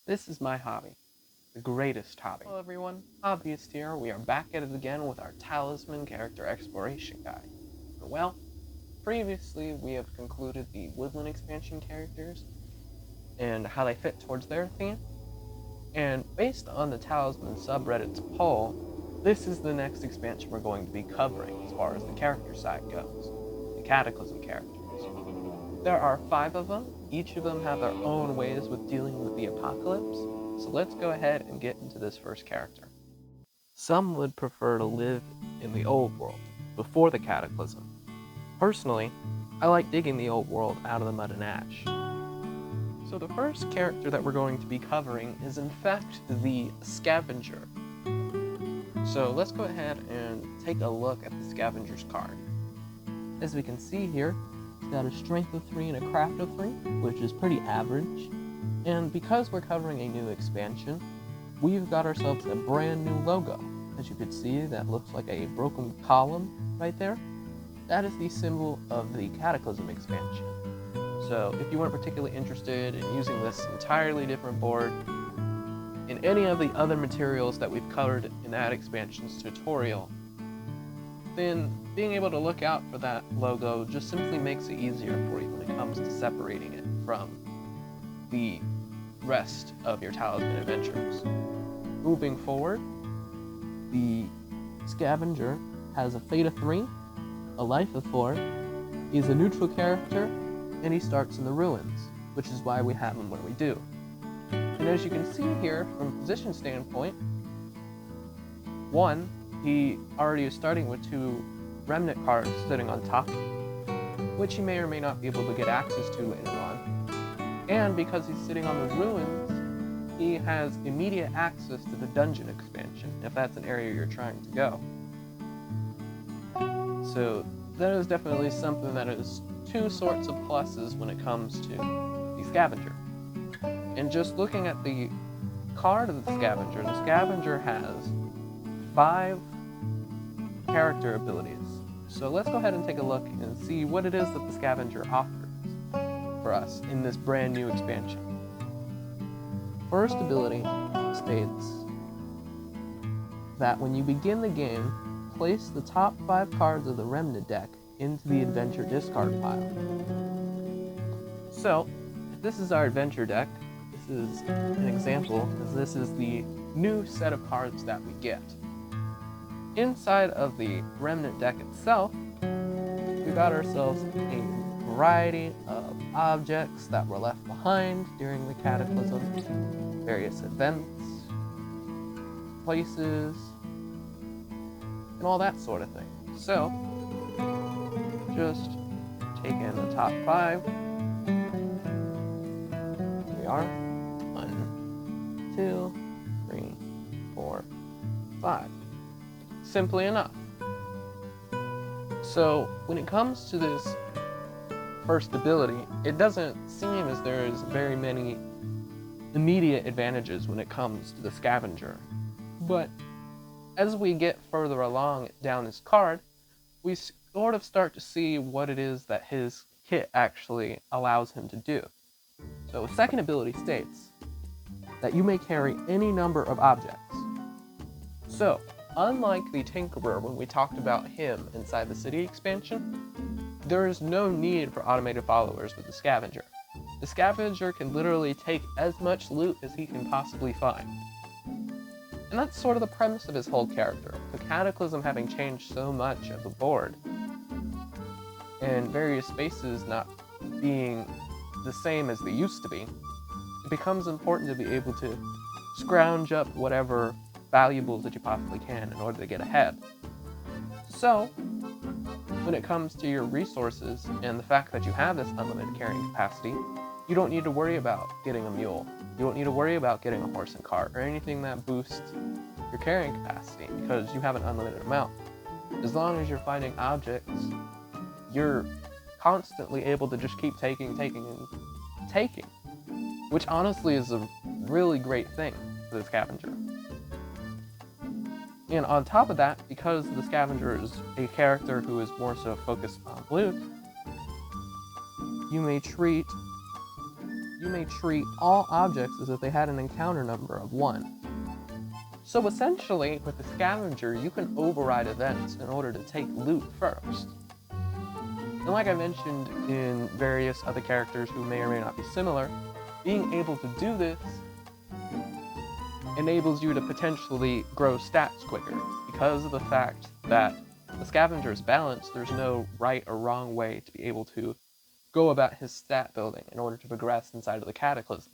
This is my hobby, the greatest hobby. Hello everyone, Hobbyist here. We are back at it again with our Talisman character exploration guide. Well, previously we have concluded the Woodland expansion characters and how they fit towards their theme. And based on the Talisman subreddit's poll, this is the next expansion we're going to be covering as far as the character side goes, the Cataclysm characters. There are 5 of them. Each of them have their own ways with dealing with the apocalypse, so let's go ahead and get into this first character. Some would prefer to live in the old world, before the Cataclysm. Personally, I like digging the old world out of the mud and ash. So the first character that we're going to be covering is in fact the Scavenger. So let's go ahead and take a look at the Scavenger's card. As we can see here, he's got a strength of 3 and a craft of 3, which is pretty average. And because we're covering a new expansion, we've got ourselves a brand new logo. As you can see, that looks like a broken column right there. That is the symbol of the Cataclysm expansion. So if you weren't particularly interested in using this entirely different board in any of the other materials that we've covered in that expansion's tutorial, then being able to look out for that logo just simply makes it easier for you when it comes to separating it from the rest of your Talisman adventures. Moving forward, the Scavenger has a fate of 3, a life of 4, he's a neutral character, and he starts in the ruins, which is why we have him where we do. And as you can see here, from a position standpoint, 1, he already is starting with 2 remnant cards sitting on top, which he may or may not be able to get access to later on. And because he's sitting on the ruins, he has immediate access to the dungeon expansion, if that's an area you're trying to go. So that is definitely something that is 2 sorts of pluses when it comes to the Scavenger. And just looking at the card of the Scavenger has 5 character abilities. So let's go ahead and take a look and see what it is that the Scavenger offers for us in this brand new expansion. First ability states that when you begin the game, place the top 5 cards of the Remnant deck into the adventure discard pile. So, if this is our adventure deck, this is an example, as this is the new set of cards that we get. Inside of the Remnant deck itself, we got ourselves a variety of objects that were left behind during the Cataclysm, various events, places, and all that sort of thing. So, just take in the top 5. Here we are. 1, 2, 3, 4, 5. Simply enough. So when it comes to this first ability, it doesn't seem as there's very many immediate advantages when it comes to the Scavenger. But as we get further along down this card, we sort of start to see what it is that his kit actually allows him to do. So second ability states that you may carry any number of objects. So, unlike the Tinkerer when we talked about him inside the city expansion, there is no need for automated followers with the Scavenger. The Scavenger can literally take as much loot as he can possibly find. And that's sort of the premise of his whole character. The Cataclysm having changed so much of the board, and various spaces not being the same as they used to be, it becomes important to be able to scrounge up whatever valuables that you possibly can in order to get ahead. So, when it comes to your resources and the fact that you have this unlimited carrying capacity, you don't need to worry about getting a mule. You don't need to worry about getting a horse and cart or anything that boosts your carrying capacity because you have an unlimited amount. As long as you're finding objects, you're constantly able to just keep taking, which honestly is a really great thing for the Scavenger. And on top of that, because the Scavenger is a character who is more so focused on loot, you may treat you may treat all objects as if they had an encounter number of 1. So essentially, with the Scavenger, you can override events in order to take loot first. And like I mentioned in various other characters who may or may not be similar, being able to do this enables you to potentially grow stats quicker. Because of the fact that the Scavenger is balanced, there's no right or wrong way to be able to go about his stat building in order to progress inside of the Cataclysm,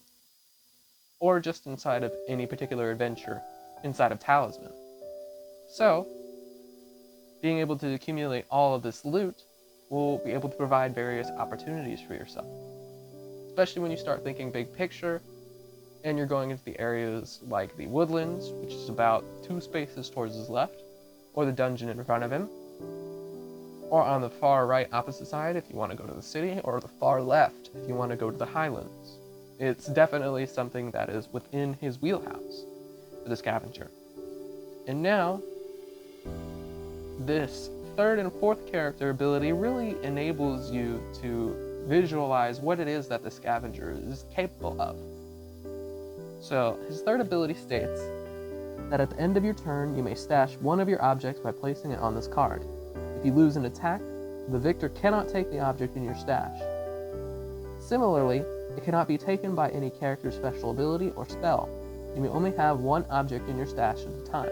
or just inside of any particular adventure inside of Talisman. So, being able to accumulate all of this loot will be able to provide various opportunities for yourself. Especially when you start thinking big picture, and you're going into the areas like the Woodlands, which is about 2 spaces towards his left, or the dungeon in front of him, or on the far right opposite side if you want to go to the city, or the far left if you want to go to the Highlands. It's definitely something that is within his wheelhouse for the Scavenger. And now, this 3rd and 4th character ability really enables you to visualize what it is that the Scavenger is capable of. So, his 3rd ability states that at the end of your turn, you may stash one of your objects by placing it on this card. If you lose an attack, the victor cannot take the object in your stash. Similarly, it cannot be taken by any character's special ability or spell. You may only have one object in your stash at a time.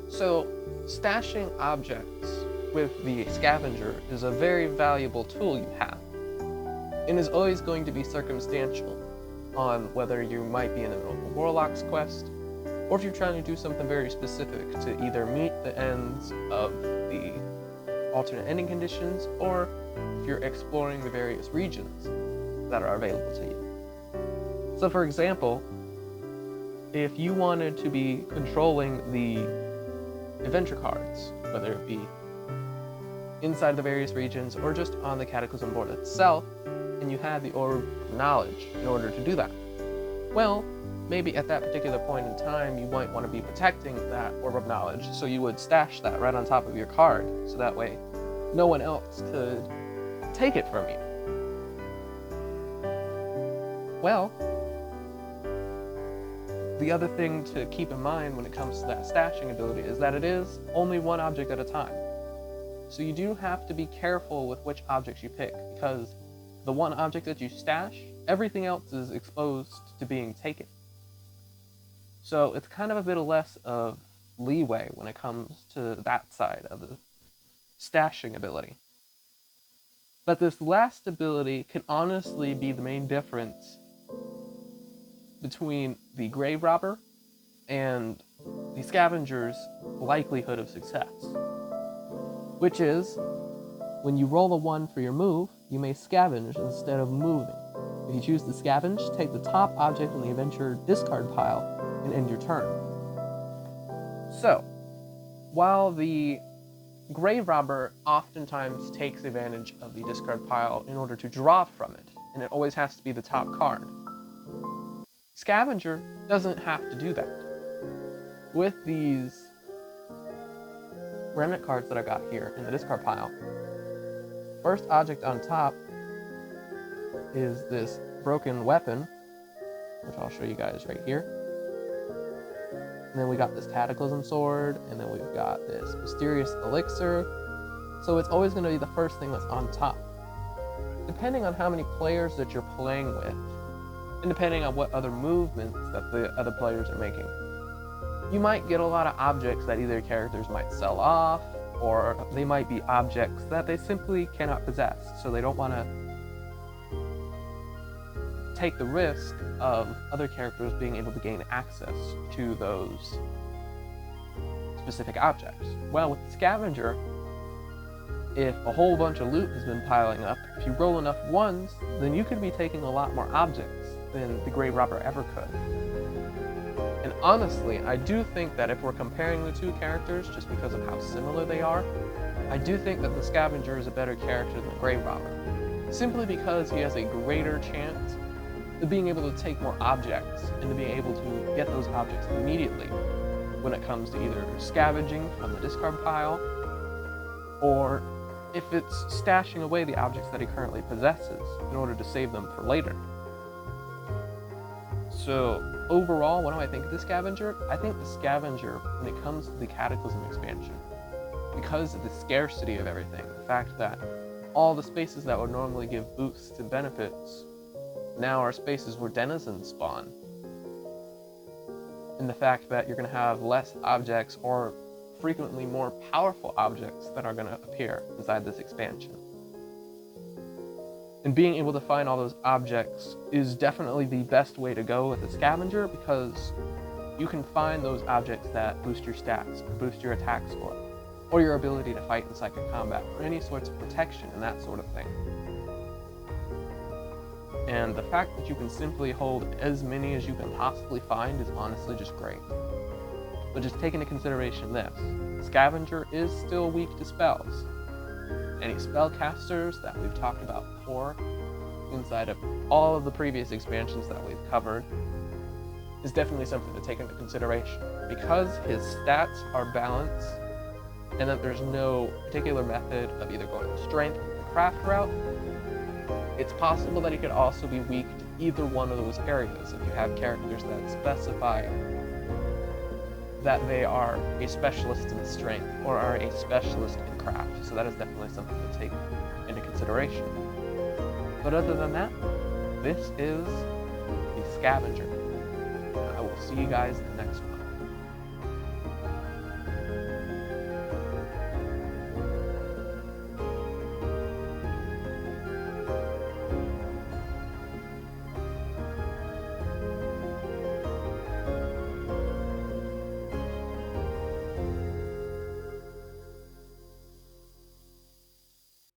So, stashing objects with the Scavenger is a very valuable tool you have, and is always going to be circumstantial on whether you might be in the middle of a Warlock's quest, or if you're trying to do something very specific to either meet the ends of the alternate ending conditions, or if you're exploring the various regions that are available to you. So for example, if you wanted to be controlling the adventure cards, whether it be inside the various regions or just on the Cataclysm board itself, and you had the Orb of Knowledge in order to do that, well, maybe at that particular point in time you might want to be protecting that Orb of Knowledge, so you would stash that right on top of your card, so that way no one else could take it from you. Well, the other thing to keep in mind when it comes to that stashing ability is that it is only one object at a time. So you do have to be careful with which objects you pick, because the one object that you stash, everything else is exposed to being taken. So it's kind of a bit less of leeway when it comes to that side of the stashing ability. But this last ability can honestly be the main difference between the Grave Robber and the Scavenger's likelihood of success, which is, when you roll a 1 for your move, you may scavenge instead of moving. If you choose to scavenge, take the top object in the adventure discard pile and end your turn. So, while the Grave Robber oftentimes takes advantage of the discard pile in order to draw from it, and it always has to be the top card, Scavenger doesn't have to do that. With these remnant cards that I got here in the discard pile, first object on top is this broken weapon, which I'll show you guys right here. And then we got this Cataclysm sword, and then we've got this mysterious elixir. So it's always going to be the first thing that's on top. Depending on how many players that you're playing with, and depending on what other movements that the other players are making, you might get a lot of objects that either characters might sell off, or they might be objects that they simply cannot possess, so they don't want to take the risk of other characters being able to gain access to those specific objects. Well, with the Scavenger, if a whole bunch of loot has been piling up, if you roll enough 1s, then you could be taking a lot more objects than the Grave Robber ever could. And honestly, I do think that if we're comparing the two characters, just because of how similar they are, I do think that the Scavenger is a better character than the Grave Robber, simply because he has a greater chance of being able to take more objects, and to be able to get those objects immediately when it comes to either scavenging from the discard pile, or if it's stashing away the objects that he currently possesses in order to save them for later. So overall, what do I think of the Scavenger? I think the Scavenger, when it comes to the Cataclysm expansion, because of the scarcity of everything, the fact that all the spaces that would normally give boosts and benefits now are spaces where denizens spawn, and the fact that you're going to have less objects, or frequently more powerful objects, that are going to appear inside this expansion. And being able to find all those objects is definitely the best way to go with the Scavenger, because you can find those objects that boost your stats, or boost your attack score, or your ability to fight in psychic combat, or any sorts of protection and that sort of thing. And the fact that you can simply hold as many as you can possibly find is honestly just great. But just take into consideration this: Scavenger is still weak to spells. Any spellcasters that we've talked about before, inside of all of the previous expansions that we've covered, is definitely something to take into consideration. Because his stats are balanced, and that there's no particular method of either going the strength or the craft route, it's possible that he could also be weak to either one of those areas if you have characters that specify that they are a specialist in strength or are a specialist in craft. So that is definitely something to take into consideration. But other than that, this is the Scavenger. I will see you guys in the next one.